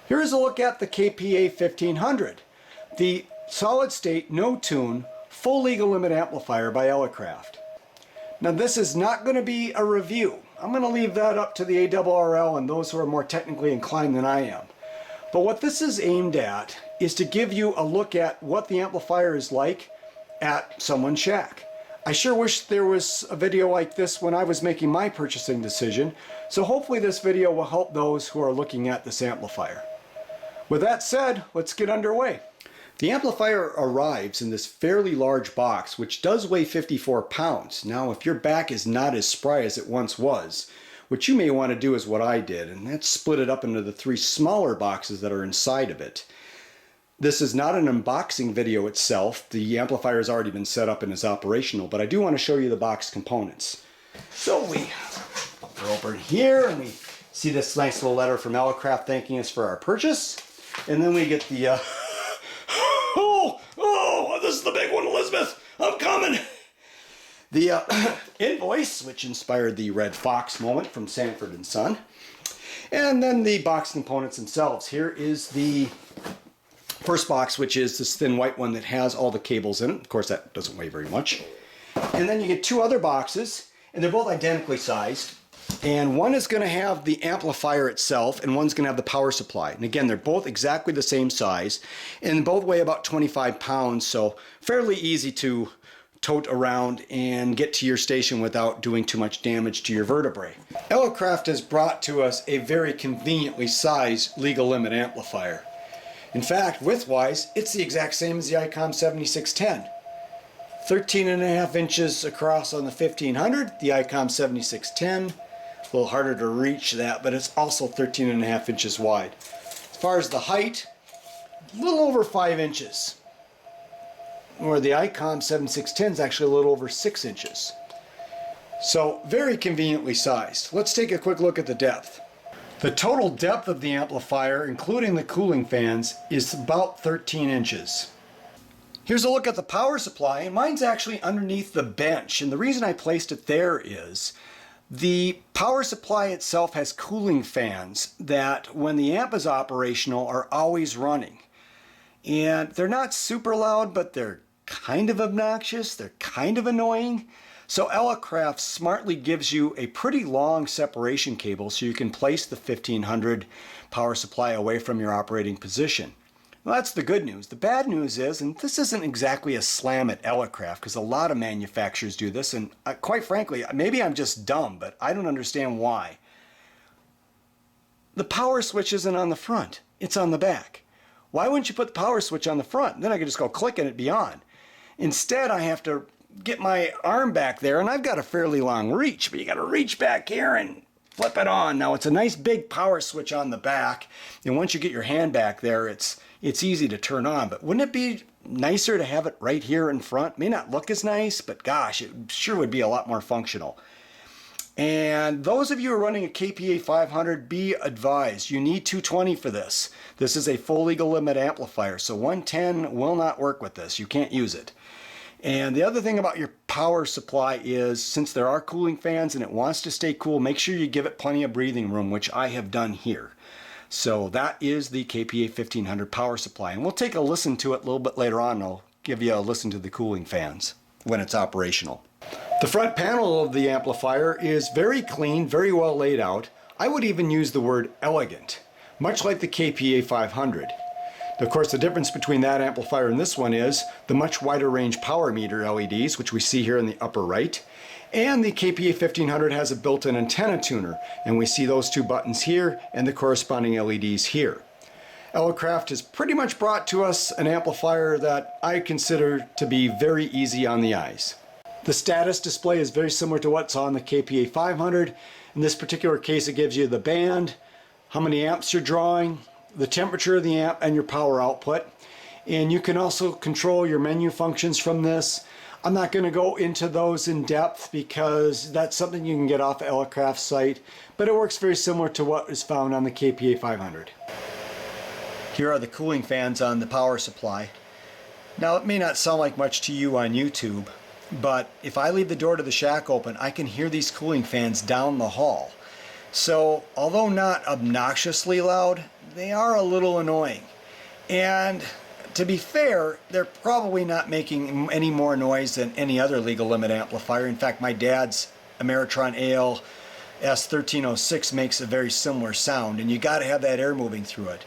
Here's a look at the KPA1500, the solid state, no tune, full legal limit amplifier by Elecraft. Now this is not going to be a review. I'm going to leave that up to the ARRL and those who are more technically inclined than I am. But what this is aimed at is to give you a look at what the amplifier is like at someone's shack. I sure wish there was a video like this when I was making my purchasing decision, so hopefully this video will help those who are looking at this amplifier. With that said, let's get underway. The amplifier arrives in this fairly large box, which does weigh 54 pounds. Now, if your back is not as spry as it once was, what you may want to do is what I did, and that's split it up into the 3 smaller boxes that are inside of it. This is not an unboxing video itself. The amplifier has already been set up and is operational, but I do want to show you the box components. So we go over here and we see this nice little letter from Elecraft thanking us for our purchase. And then we get the, this is the big one, Elizabeth, I'm coming. The invoice, which inspired the Red Fox moment from Sanford & Son. And then the box components themselves. Here is the first box, which is this thin white one that has all the cables in it. Of course, that doesn't weigh very much. And then you get 2 other boxes, and they're both identically sized. And one is going to have the amplifier itself, and one's going to have the power supply. And again, they're both exactly the same size, and both weigh about 25 pounds, so fairly easy to tote around and get to your station without doing too much damage to your vertebrae. Elecraft has brought to us a very conveniently sized legal limit amplifier. In fact, width-wise, it's the exact same as the ICOM 7610. 13.5 inches across on the 1500, the ICOM 7610. A little harder to reach that, but it's also 13.5 inches wide. As far as the height, a little over 5 inches. Where the ICOM 7610 is actually a little over 6 inches. So, very conveniently sized. Let's take a quick look at the depth. The total depth of the amplifier, including the cooling fans, is about 13 inches. Here's a look at the power supply, and mine's actually underneath the bench. And the reason I placed it there is the power supply itself has cooling fans that, when the amp is operational, are always running. And they're not super loud, but they're kind of obnoxious, they're kind of annoying. So Elecraft smartly gives you a pretty long separation cable so you can place the 1500 power supply away from your operating position. Well, that's the good news. The bad news is, and this isn't exactly a slam at Elecraft because a lot of manufacturers do this, and quite frankly, maybe I'm just dumb, but I don't understand why. The power switch isn't on the front, it's on the back. Why wouldn't you put the power switch on the front? Then I could just go click and it'd be on. Instead, I have to get my arm back there, and I've got a fairly long reach, but you got to reach back here and flip it on. Now it's a nice big power switch on the back, and once you get your hand back there, it's easy to turn on. But wouldn't it be nicer to have it right here in front? May not look as nice, but gosh, it sure would be a lot more functional. And those of you who are running a KPA1500, be advised, you need 220 for this. This is a full legal limit amplifier, so 110 will not work with this. You can't use it. And the other thing about your power supply is, since there are cooling fans and it wants to stay cool, make sure you give it plenty of breathing room, which I have done here. So that is the KPA1500 power supply. And we'll take a listen to it a little bit later on, and I'll give you a listen to the cooling fans when it's operational. The front panel of the amplifier is very clean, very well laid out. I would even use the word elegant, much like the KPA500. Of course, the difference between that amplifier and this one is the much wider range power meter LEDs, which we see here in the upper right, and the KPA1500 has a built-in antenna tuner, and we see those 2 buttons here and the corresponding LEDs here. Elecraft has pretty much brought to us an amplifier that I consider to be very easy on the eyes. The status display is very similar to what's on the KPA500. In this particular case, it gives you the band, how many amps you're drawing, the temperature of the amp, and your power output. And you can also control your menu functions from this. I'm not going to go into those in depth because that's something you can get off Elecraft's site, but it works very similar to what is found on the KPA500. Here are the cooling fans on the power supply. Now, it may not sound like much to you on YouTube, but if I leave the door to the shack open, I can hear these cooling fans down the hall. So although not obnoxiously loud, they are a little annoying. And to be fair, they're probably not making any more noise than any other legal limit amplifier. In fact, my dad's Ameritron AL S1306 makes a very similar sound, and you got to have that air moving through it.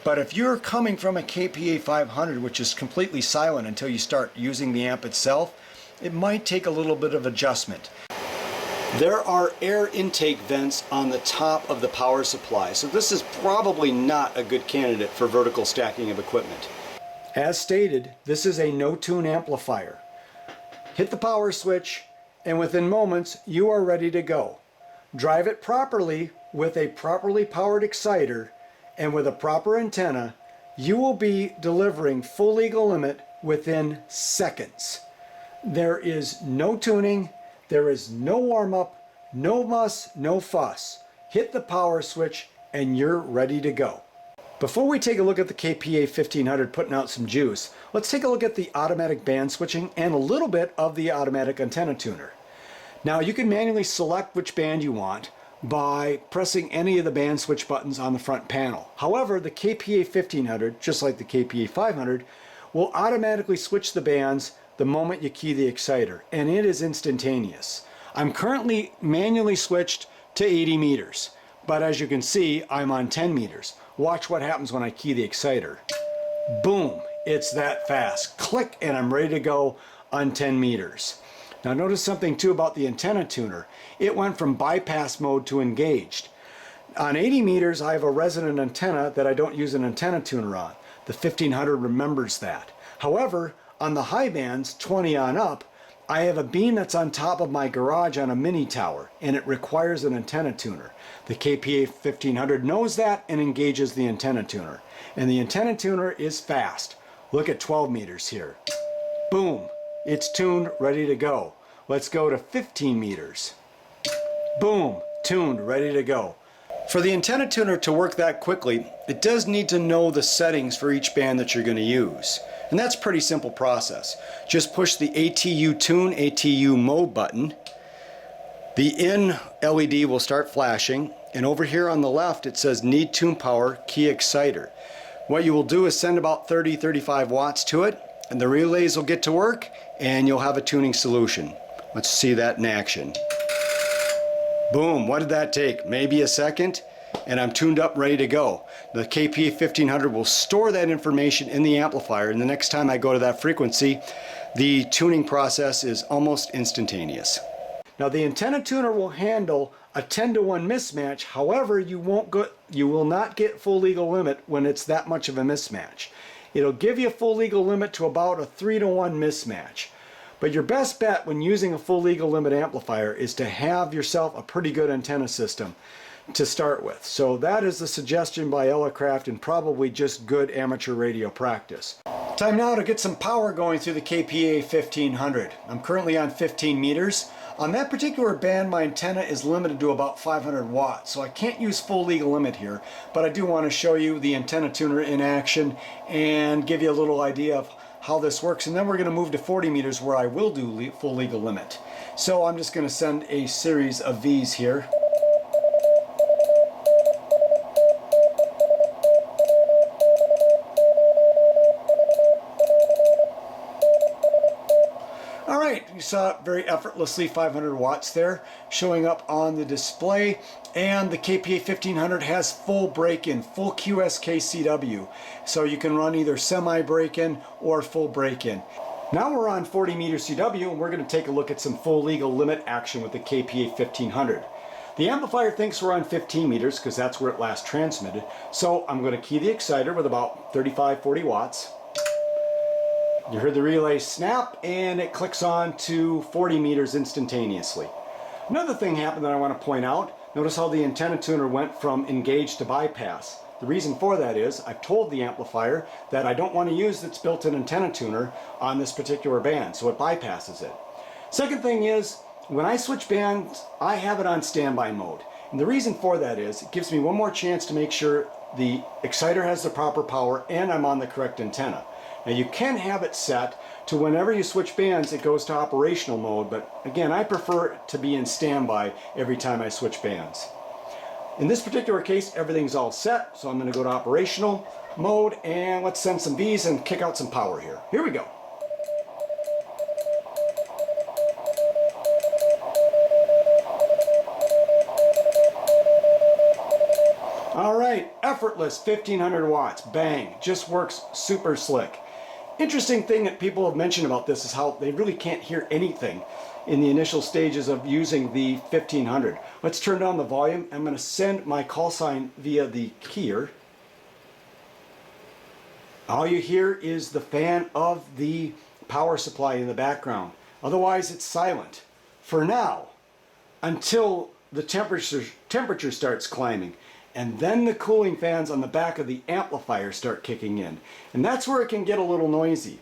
But if you're coming from a KPA1500, which is completely silent until you start using the amp itself, it might take a little bit of adjustment. There are air intake vents on the top of the power supply, so this is probably not a good candidate for vertical stacking of equipment. As stated, this is a no-tune amplifier. Hit the power switch, and within moments, you are ready to go. Drive it properly with a properly powered exciter and with a proper antenna, you will be delivering full legal limit within seconds. There is no tuning, there is no warm-up, no muss, no fuss. Hit the power switch and you're ready to go. Before we take a look at the KPA1500 putting out some juice, let's take a look at the automatic band switching and a little bit of the automatic antenna tuner. Now you can manually select which band you want by pressing any of the band switch buttons on the front panel. However, the KPA1500, just like the KPA500, will automatically switch the bands the moment you key the exciter, and it is instantaneous. I'm currently manually switched to 80 meters, but as you can see, I'm on 10 meters. Watch what happens when I key the exciter. Boom, it's that fast. Click, and I'm ready to go on 10 meters. Now notice something too about the antenna tuner. It went from bypass mode to engaged. On 80 meters, I have a resonant antenna that I don't use an antenna tuner on. The 1500 remembers that. However, on the high bands, 20 on up, I have a beam that's on top of my garage on a mini tower, and it requires an antenna tuner. The KPA 1500 knows that and engages the antenna tuner. And the antenna tuner is fast. Look at 12 meters here. Boom, it's tuned, ready to go. Let's go to 15 meters. Boom, tuned, ready to go. For the antenna tuner to work that quickly, it does need to know the settings for each band that you're going to use. And that's a pretty simple process. Just push the ATU tune, ATU mode button. The in LED will start flashing, and over here on the left it says need tune power, key exciter. What you will do is send about 30-35 watts to it, and the relays will get to work, and you'll have a tuning solution. Let's see that in action. Boom, what did that take? Maybe a second? And I'm tuned up, ready to go. The KPA 1500 will store that information in the amplifier, and the next time I go to that frequency, the tuning process is almost instantaneous. Now the antenna tuner will handle a 10-to-1 mismatch. However, you will not get full legal limit when it's that much of a mismatch. It'll give you a full legal limit to about a 3-to-1 mismatch. But your best bet when using a full legal limit amplifier is to have yourself a pretty good antenna system to start with. So that is the suggestion by Elecraft, and probably just good amateur radio practice. Time now to get some power going through the KPA 1500. I'm currently on 15 meters. On that particular band, my antenna is limited to about 500 watts, so I can't use full legal limit here, but I do want to show you the antenna tuner in action and give you a little idea of how this works, and then we're going to move to 40 meters where I will do full legal limit. So I'm just going to send a series of V's here. Alright, you saw it very effortlessly, 500 watts there showing up on the display, and the KPA 1500 has full break-in, full QSK-CW, so you can run either semi break-in or full break-in. Now we're on 40 meter CW, and we're going to take a look at some full legal limit action with the KPA 1500. The amplifier thinks we're on 15 meters because that's where it last transmitted, so I'm going to key the exciter with about 35-40 watts. You heard the relay snap, and it clicks on to 40 meters instantaneously. Another thing happened that I want to point out. Notice how the antenna tuner went from engaged to bypass. The reason for that is I've told the amplifier that I don't want to use its built-in antenna tuner on this particular band, so it bypasses it. Second thing is, when I switch bands, I have it on standby mode. And the reason for that is it gives me one more chance to make sure the exciter has the proper power and I'm on the correct antenna. Now you can have it set to whenever you switch bands it goes to operational mode, but again I prefer it to be in standby every time I switch bands. In this particular case, everything's all set, so I'm going to go to operational mode and let's send some bees and kick out some power here. Here we go. Alright, effortless 1500 watts, bang, just works super slick. Interesting thing that people have mentioned about this is how they really can't hear anything in the initial stages of using the 1500. Let's turn down the volume. I'm going to send my call sign via the keyer. All you hear is the fan of the power supply in the background. Otherwise it's silent for now until the temperature starts climbing. And then the cooling fans on the back of the amplifier start kicking in. And that's where it can get a little noisy.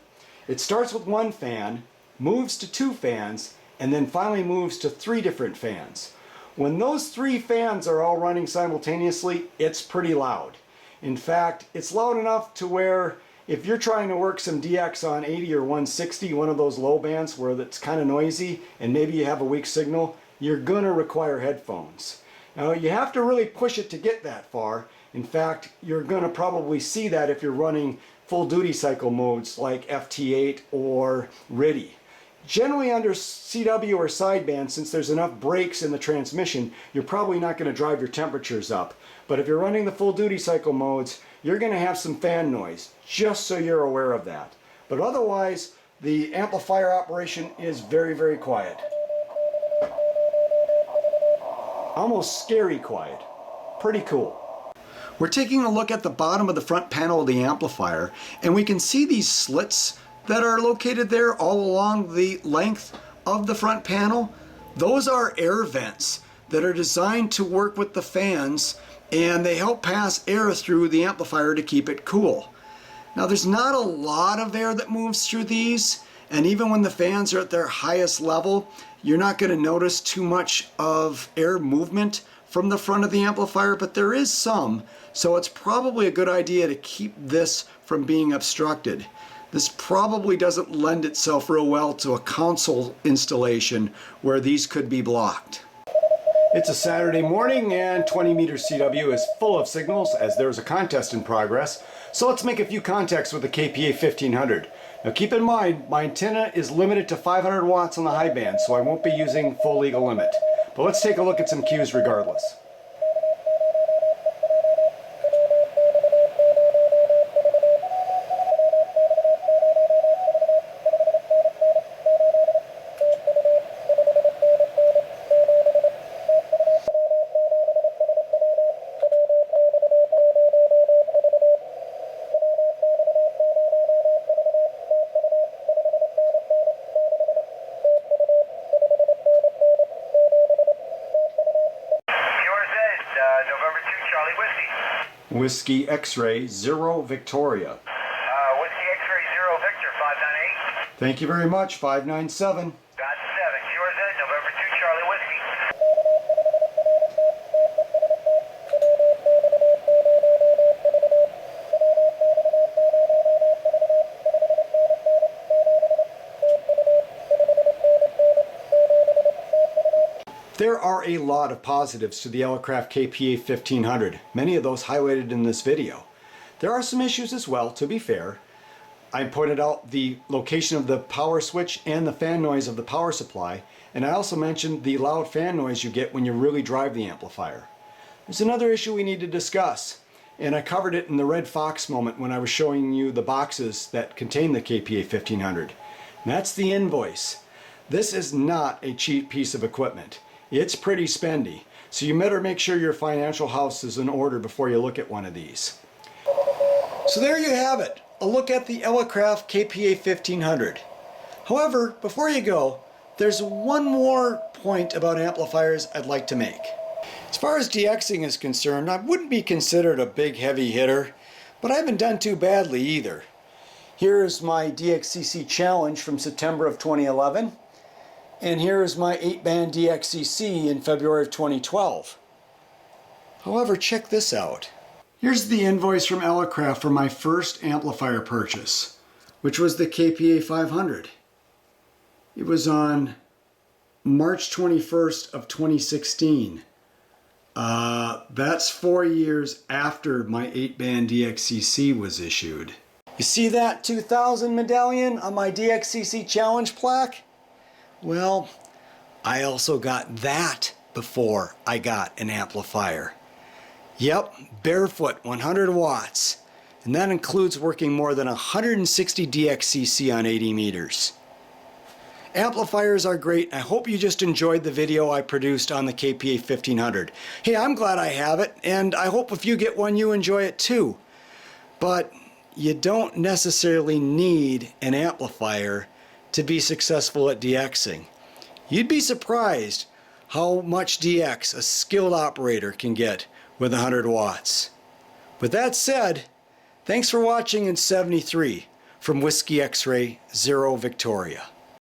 It starts with one fan, moves to two fans, and then finally moves to three different fans. When those three fans are all running simultaneously, it's pretty loud. In fact, it's loud enough to where if you're trying to work some DX on 80 or 160, one of those low bands where it's kind of noisy and maybe you have a weak signal, you're going to require headphones. Now you have to really push it to get that far. In fact, you're going to probably see that if you're running full duty cycle modes like FT8 or RIDI. Generally under CW or sideband, since there's enough brakes in the transmission, you're probably not going to drive your temperatures up. But if you're running the full duty cycle modes, you're going to have some fan noise, just so you're aware of that. But otherwise, the amplifier operation is very, very quiet. Almost scary quiet. Pretty cool. We're taking a look at the bottom of the front panel of the amplifier, and we can see these slits that are located there all along the length of the front panel. Those are air vents that are designed to work with the fans, and they help pass air through the amplifier to keep it cool. Now there's not a lot of air that moves through these, and even when the fans are at their highest level, you're not going to notice too much of air movement from the front of the amplifier, but there is some, so it's probably a good idea to keep this from being obstructed. This probably doesn't lend itself real well to a console installation where these could be blocked. It's a Saturday morning and 20 meters CW is full of signals as there's a contest in progress. So let's make a few contacts with the KPA 1500. Now keep in mind, my antenna is limited to 500 watts on the high band, so I won't be using full legal limit. But let's take a look at some cues regardless. Whiskey X-Ray 0 Victoria. Whiskey X-Ray 0 Victor 598. Thank you very much, 597. Got 7. QRZ, November 2 Charlie Whiskey. There are a lot of positives to the Elecraft KPA 1500, many of those highlighted in this video. There are some issues as well, to be fair. I pointed out the location of the power switch and the fan noise of the power supply, and I also mentioned the loud fan noise you get when you really drive the amplifier. There's another issue we need to discuss, and I covered it in the Red Fox moment when I was showing you the boxes that contain the KPA 1500. And that's the invoice. This is not a cheap piece of equipment. It's pretty spendy, so you better make sure your financial house is in order before you look at one of these. So there you have it, a look at the Elecraft KPA 1500. However, before you go, there's one more point about amplifiers I'd like to make. As far as DXing is concerned, I wouldn't be considered a big heavy hitter, but I haven't done too badly either. Here's my DXCC challenge from September of 2011. And here is my 8-band DXCC in February of 2012. However, check this out. Here's the invoice from Elecraft for my first amplifier purchase, which was the KPA 500. It was on March 21st of 2016. That's 4 years after my 8-band DXCC was issued. You see that 2000 medallion on my DXCC challenge plaque? Well, I also got that before I got an amplifier. Yep, barefoot, 100 watts. And that includes working more than 160 DXCC on 80 meters. Amplifiers are great. I hope you just enjoyed the video I produced on the KPA1500. Hey, I'm glad I have it, and I hope if you get one, you enjoy it too. But you don't necessarily need an amplifier to be successful at DXing. You'd be surprised how much DX a skilled operator can get with 100 watts. With that said, thanks for watching in 73 from Whiskey X-Ray 0 Victoria.